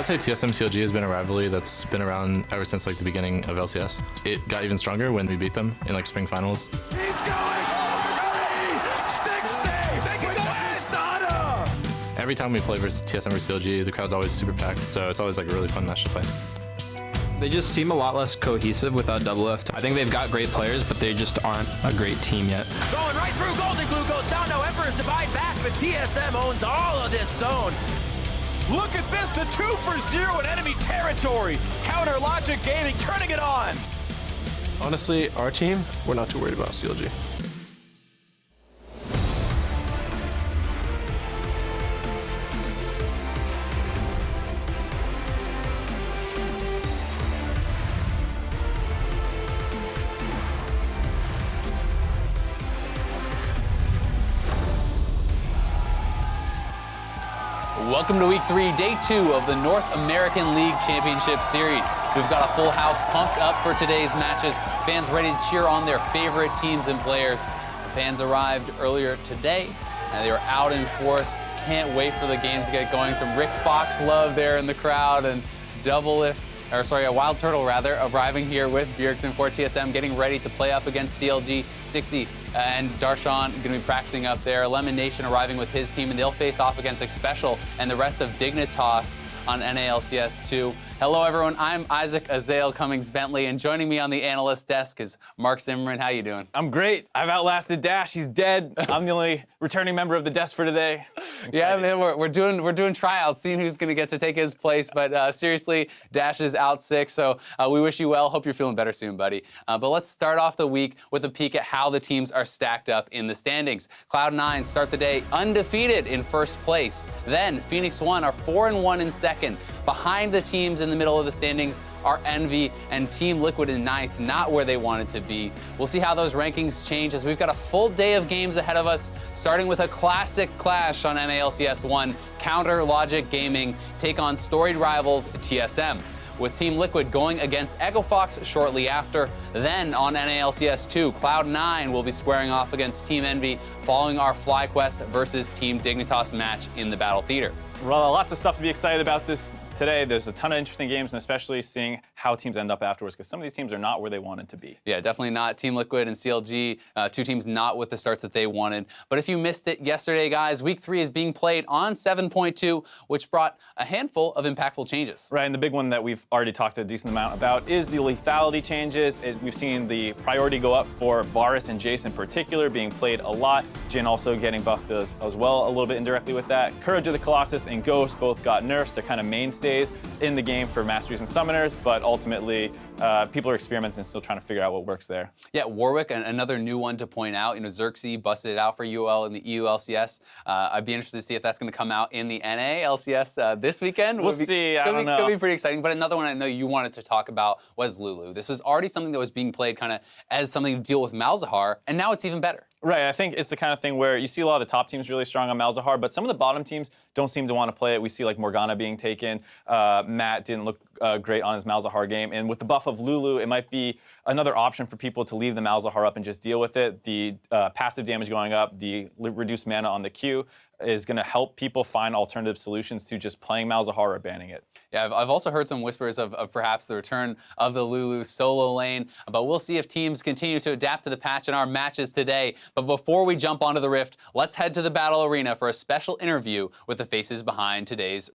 say TSM CLG has been a rivalry that's been around ever since like the beginning of LCS. It got even stronger when we beat them in like spring finals. He's going! Stick save! They can go ahead! Every time we play versus TSM versus CLG, the crowd's always super packed, so it's always like a really fun match to play. They just seem a lot less cohesive without Double F. I think they've got great players, but they just aren't a great team yet. Going right through Golden Glue goes down, no Emperor's Divide back, but TSM owns all of this zone. Look at this, the 2 for 0 in enemy territory. Counter Logic Gaming turning it on. Honestly, our team, we're not too worried about CLG. Welcome to week 3, day 2 of the North American League Championship Series. We've got a full house pumped up for today's matches. Fans ready to cheer on their favorite teams and players. The fans arrived earlier today, and they were out in force. Can't wait for the games to get going. Some Rick Fox love there in the crowd, and a Wild Turtle rather, arriving here with Bjergsen for TSM, getting ready to play up against CLG. 60 and Darshan going to be practicing up there. Lemon Nation arriving with his team, and they'll face off against Xpecial and the rest of Dignitas on NALCS 2. Hello, everyone. I'm Isaac Azael Cummings-Bentley, and joining me on the analyst desk is Mark Zimmerman. How you doing? I'm great. I've outlasted Dash. He's dead. I'm the only returning member of the desk for today. Yeah, man, we're doing tryouts, seeing who's going to get to take his place. But seriously, Dash is out sick, so we wish you well. Hope you're feeling better soon, buddy. But let's start off the week with a peek at how the teams are stacked up in the standings. Cloud9 start the day undefeated in first place. Then Phoenix One are 4-1 in second. Behind the teams in the middle of the standings are Envy and Team Liquid in ninth, not where they wanted to be. We'll see how those rankings change as we've got a full day of games ahead of us, starting with a classic clash on NALCS 1. Counter Logic Gaming take on storied rivals TSM, with Team Liquid going against Echo Fox shortly after. Then on NALCS 2, Cloud9 will be squaring off against Team Envy following our FlyQuest versus Team Dignitas match in the Battle Theater. Well, lots of stuff to be excited about this today. There's a ton of interesting games, and especially seeing how teams end up afterwards, because some of these teams are not where they wanted to be. Yeah, definitely not. Team Liquid and CLG, two teams not with the starts that they wanted. But if you missed it yesterday, guys, Week 3 is being played on 7.2, which brought a handful of impactful changes. Right, and the big one that we've already talked a decent amount about is the lethality changes. We've seen the priority go up for Varus and Jace in particular, being played a lot. Jin also getting buffed as well, a little bit indirectly with that. Courage of the Colossus and Ghost both got nerfs. They're kind of mainstays in the game for Masters and Summoners, but ultimately people are experimenting and still trying to figure out what works there. Yeah, Warwick, another new one to point out. You know, Xerxes busted it out for UL in the EU LCS. I'd be interested to see if that's going to come out in the NA LCS this weekend. We'll see. I don't know. Could be pretty exciting. But another one I know you wanted to talk about was Lulu. This was already something that was being played kind of as something to deal with Malzahar, and now it's even better. Right, I think it's the kind of thing where you see a lot of the top teams really strong on Malzahar, but some of the bottom teams don't seem to want to play it. We see like Morgana being taken. Matt didn't look great on his Malzahar game. And with the buff of Lulu, it might be another option for people to leave the Malzahar up and just deal with it. The passive damage going up, the reduced mana on the Q is going to help people find alternative solutions to just playing Malzahar or banning it. Yeah, I've also heard some whispers of perhaps the return of the Lulu solo lane, but we'll see if teams continue to adapt to the patch in our matches today. But before we jump onto the Rift, let's head to the Battle Arena for a special interview with the faces behind today's